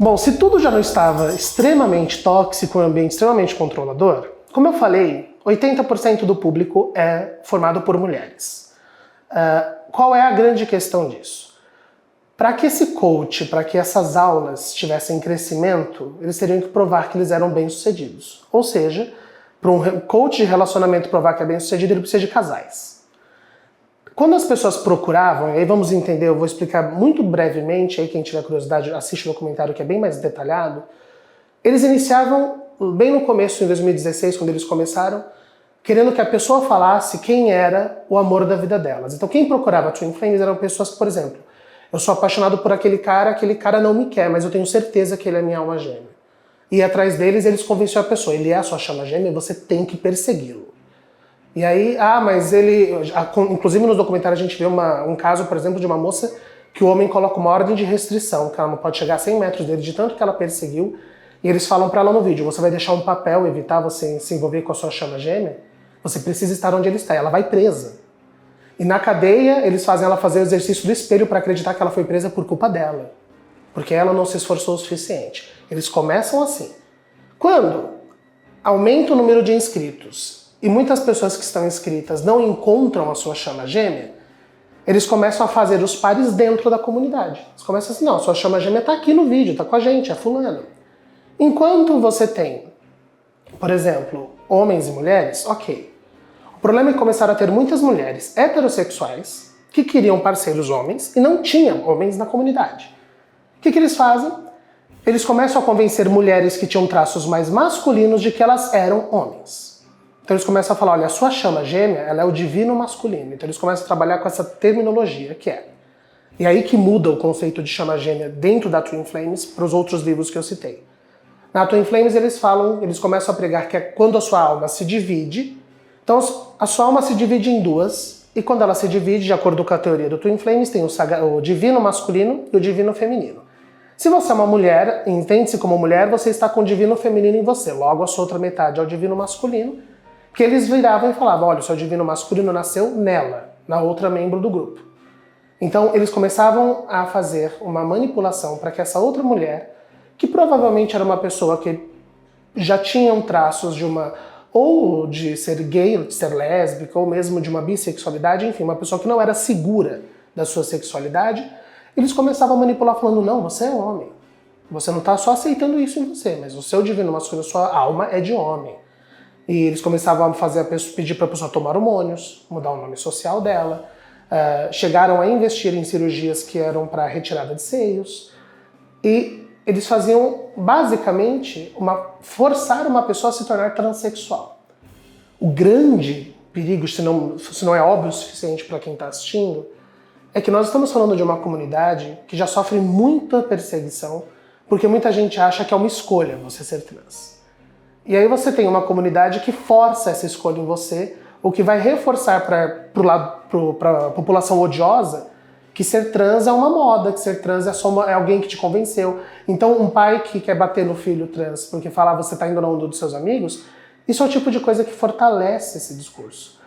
Bom, se tudo já não estava extremamente tóxico, um ambiente extremamente controlador, como eu falei, 80% do público é formado por mulheres. Qual é a grande questão disso? Para que esse coach, para que essas aulas tivessem crescimento, eles teriam que provar que eles eram bem-sucedidos. Ou seja, para um coach de relacionamento provar que é bem-sucedido, ele precisa de casais. Quando as pessoas procuravam, e aí vamos entender, eu vou explicar muito brevemente, aí quem tiver curiosidade assiste o documentário que é bem mais detalhado, eles iniciavam bem no começo, em 2016, quando eles começaram, querendo que a pessoa falasse quem era o amor da vida delas. Então quem procurava Twin Flames eram pessoas que, por exemplo, eu sou apaixonado por aquele cara não me quer, mas eu tenho certeza que ele é minha alma gêmea. E atrás deles, eles convenceram a pessoa, ele é a sua chama gêmea, você tem que persegui-lo. E aí, mas ele... Inclusive nos documentários a gente vê um caso, por exemplo, de uma moça que o homem coloca uma ordem de restrição, que ela não pode chegar a 100 metros dele, de tanto que ela perseguiu. E eles falam pra ela no vídeo, você vai deixar um papel, evitar você se envolver com a sua chama gêmea? Você precisa estar onde ele está. E ela vai presa. E na cadeia, eles fazem ela fazer o exercício do espelho para acreditar que ela foi presa por culpa dela. Porque ela não se esforçou o suficiente. Eles começam assim. Quando aumenta o número de inscritos e muitas pessoas que estão inscritas não encontram a sua chama gêmea, eles começam a fazer os pares dentro da comunidade. Eles começam assim, não, a sua chama gêmea está aqui no vídeo, está com a gente, é fulano. Enquanto você tem, por exemplo, homens e mulheres, ok. O problema é que começaram a ter muitas mulheres heterossexuais que queriam parceiros homens e não tinham homens na comunidade. O que eles fazem? Eles começam a convencer mulheres que tinham traços mais masculinos de que elas eram homens. Então eles começam a falar, olha, a sua chama gêmea, ela é o divino masculino. Então eles começam a trabalhar com essa terminologia que é. E aí que muda o conceito de chama gêmea dentro da Twin Flames para os outros livros que eu citei. Na Twin Flames eles começam a pregar que é quando a sua alma se divide. Então a sua alma se divide em duas, e quando ela se divide, de acordo com a teoria do Twin Flames, tem o divino masculino e o divino feminino. Se você é uma mulher, entende-se como mulher, você está com o divino feminino em você. Logo, a sua outra metade é o divino masculino, que eles viravam e falavam, olha, o seu divino masculino nasceu nela, na outra membro do grupo. Então, eles começavam a fazer uma manipulação para que essa outra mulher, que provavelmente era uma pessoa que já tinha traços de ou de ser gay, de ser lésbica, ou mesmo de uma bissexualidade, enfim, uma pessoa que não era segura da sua sexualidade, eles começavam a manipular falando, não, você é homem. Você não está só aceitando isso em você, mas o seu divino masculino, sua alma é de homem. E eles começavam a pedir para a pessoa tomar hormônios, mudar o nome social dela, chegaram a investir em cirurgias que eram para retirada de seios, e eles faziam, basicamente, forçar uma pessoa a se tornar transexual. O grande perigo, se não é óbvio o suficiente para quem está assistindo, é que nós estamos falando de uma comunidade que já sofre muita perseguição, porque muita gente acha que é uma escolha você ser trans. E aí você tem uma comunidade que força essa escolha em você, o que vai reforçar para a população odiosa que ser trans é uma moda, que ser trans é alguém que te convenceu. Então um pai que quer bater no filho trans porque fala você está indo na onda dos seus amigos, isso é o tipo de coisa que fortalece esse discurso.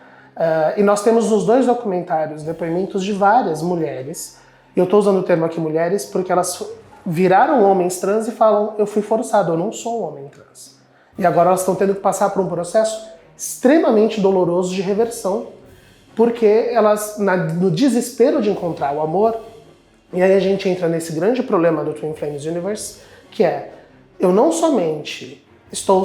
E nós temos nos dois documentários depoimentos de várias mulheres, e eu estou usando o termo aqui mulheres porque elas viraram homens trans e falam, eu fui forçado, eu não sou um homem trans. E agora elas estão tendo que passar por um processo extremamente doloroso de reversão, porque elas, no desespero de encontrar o amor, e aí a gente entra nesse grande problema do Twin Flames Universe, que é, eu não somente estou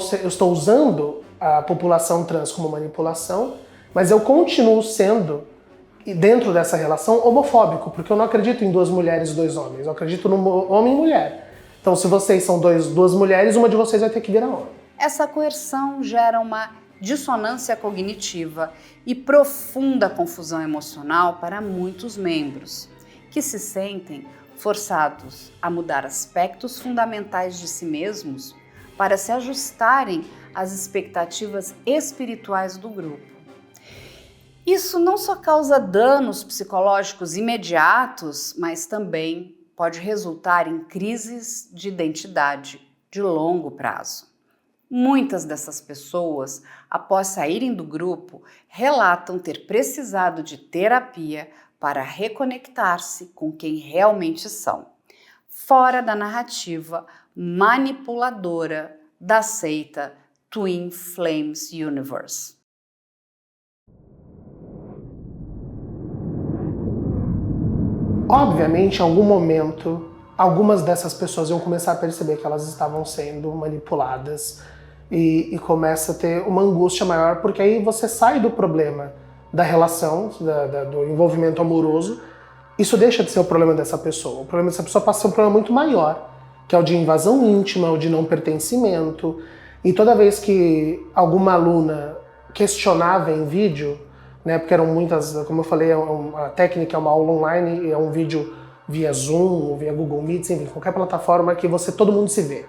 usando a população trans como manipulação, mas eu continuo sendo, dentro dessa relação, homofóbico, porque eu não acredito em duas mulheres e dois homens, eu acredito no homem e mulher. Então se vocês são duas mulheres, uma de vocês vai ter que virar homem. Essa coerção gera uma dissonância cognitiva e profunda confusão emocional para muitos membros, que se sentem forçados a mudar aspectos fundamentais de si mesmos para se ajustarem às expectativas espirituais do grupo. Isso não só causa danos psicológicos imediatos, mas também pode resultar em crises de identidade de longo prazo. Muitas dessas pessoas, após saírem do grupo, relatam ter precisado de terapia para reconectar-se com quem realmente são, fora da narrativa manipuladora da seita Twin Flames Universe. Obviamente, em algum momento, algumas dessas pessoas iam começar a perceber que elas estavam sendo manipuladas e começa a ter uma angústia maior, porque aí você sai do problema da relação, do envolvimento amoroso. Isso deixa de ser o problema dessa pessoa. O problema dessa pessoa passa a ser um problema muito maior, que é o de invasão íntima, o de não pertencimento. E toda vez que alguma aluna questionava em vídeo, né, porque eram muitas, como eu falei, a técnica é uma aula online, é um vídeo via Zoom, via Google Meet, enfim, qualquer plataforma que todo mundo se vê.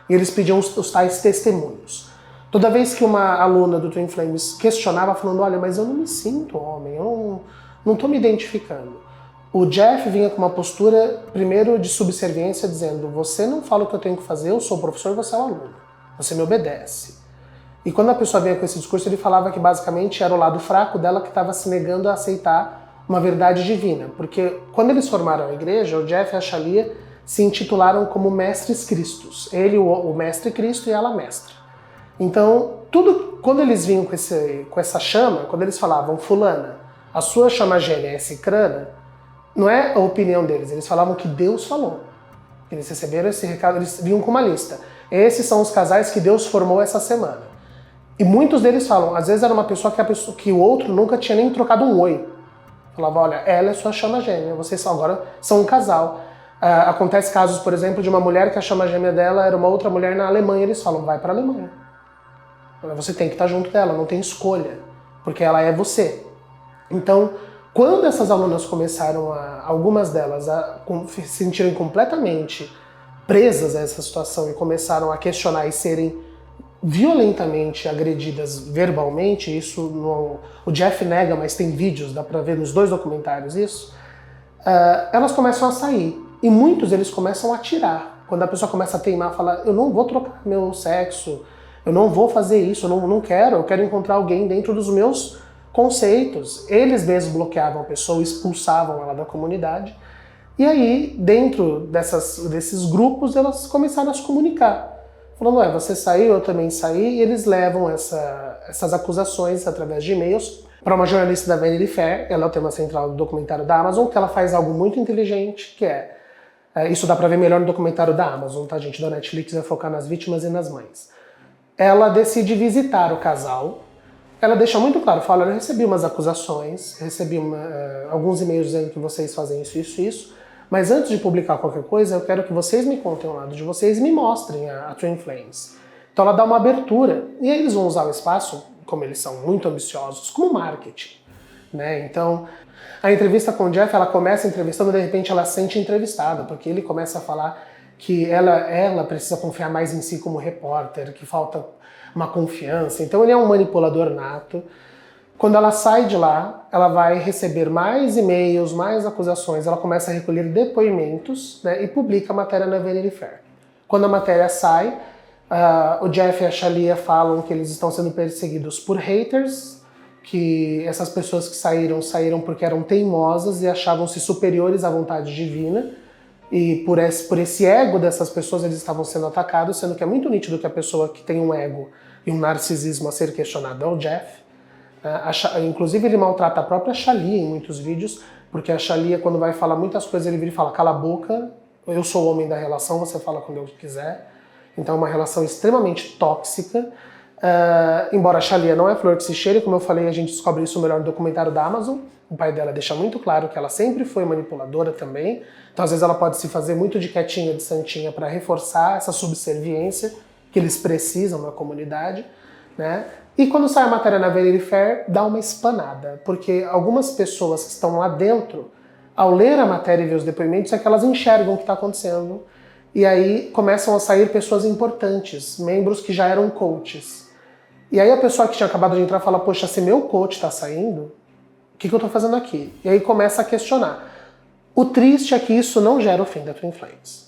E eles pediam os tais testemunhos. Toda vez que uma aluna do Twin Flames questionava, falando, olha, mas eu não me sinto homem, eu não estou me identificando. O Jeff vinha com uma postura, primeiro, de subserviência, dizendo, você não fala o que eu tenho que fazer, eu sou o professor e você é o aluno. Você me obedece. E quando a pessoa vinha com esse discurso, ele falava que basicamente era o lado fraco dela que estava se negando a aceitar uma verdade divina. Porque quando eles formaram a igreja, o Jeff e a Shalia se intitularam como mestres cristos. Ele, o mestre Cristo, e ela, mestra. Então, quando eles vinham com essa chama, quando eles falavam, fulana, a sua chama gêmea é cicrana, não é a opinião deles, eles falavam que Deus falou. Eles receberam esse recado, eles vinham com uma lista. Esses são os casais que Deus formou essa semana. E muitos deles falam, às vezes era uma pessoa que o outro nunca tinha nem trocado um oi. Falava, olha, ela é sua chama gêmea, vocês agora são um casal. Acontece casos, por exemplo, de uma mulher que a chama gêmea dela era uma outra mulher na Alemanha, eles falam, vai para a Alemanha. Você tem que estar junto dela, não tem escolha, porque ela é você. Então, quando essas alunas começaram, algumas delas, a se sentirem completamente presas a essa situação e começaram a questionar e serem violentamente agredidas verbalmente, o Jeff nega, mas tem vídeos, dá pra ver nos 2 documentários isso, elas começam a sair. E muitos eles começam a atirar. Quando a pessoa começa a teimar, falar, eu não vou trocar meu sexo, eu não vou fazer isso, eu quero encontrar alguém dentro dos meus conceitos. Eles mesmos bloqueavam a pessoa, expulsavam ela da comunidade. E aí, dentro desses grupos, elas começaram a se comunicar. Falando, você saiu, eu também saí, e eles levam essas acusações através de e-mails para uma jornalista da Vanity Fair, ela é o tema central do documentário da Amazon, que ela faz algo muito inteligente, que isso dá para ver melhor no documentário da Amazon, tá, gente? Da Netflix vai focar nas vítimas e nas mães. Ela decide visitar o casal, ela deixa muito claro, fala, eu recebi umas acusações, recebi alguns e-mails dizendo que vocês fazem isso, mas antes de publicar qualquer coisa, eu quero que vocês me contem o lado de vocês e me mostrem a Twin Flames. Então ela dá uma abertura, e aí eles vão usar o espaço, como eles são muito ambiciosos, como marketing. Né? Então, a entrevista com o Jeff, ela começa entrevistando, de repente ela se sente entrevistada, porque ele começa a falar que ela precisa confiar mais em si como repórter, que falta uma confiança. Então ele é um manipulador nato. Quando ela sai de lá, ela vai receber mais e-mails, mais acusações, ela começa a recolher depoimentos, né, e publica a matéria na Vanity Fair. Quando a matéria sai, o Jeff e a Shalia falam que eles estão sendo perseguidos por haters, que essas pessoas que saíram porque eram teimosas e achavam-se superiores à vontade divina, e por esse ego dessas pessoas eles estavam sendo atacados, sendo que é muito nítido que a pessoa que tem um ego e um narcisismo a ser questionado é o Jeff. Inclusive ele maltrata a própria Shalia em muitos vídeos, porque a Shalia, quando vai falar muitas coisas, ele vira e fala, cala a boca, eu sou o homem da relação, você fala quando eu quiser. Então é uma relação extremamente tóxica. Embora a Shalia não é flor que se cheire, como eu falei, a gente descobre isso melhor no documentário da Amazon. O pai dela deixa muito claro que ela sempre foi manipuladora também. Então às vezes ela pode se fazer muito de quietinha, de santinha, para reforçar essa subserviência que eles precisam na comunidade, né? E quando sai a matéria na Vanity Fair, dá uma espanada, porque algumas pessoas que estão lá dentro, ao ler a matéria e ver os depoimentos, é que elas enxergam o que está acontecendo. E aí começam a sair pessoas importantes, membros que já eram coaches. E aí a pessoa que tinha acabado de entrar fala, poxa, se meu coach está saindo, o que eu estou fazendo aqui? E aí começa a questionar. O triste é que isso não gera o fim da Twin Flames.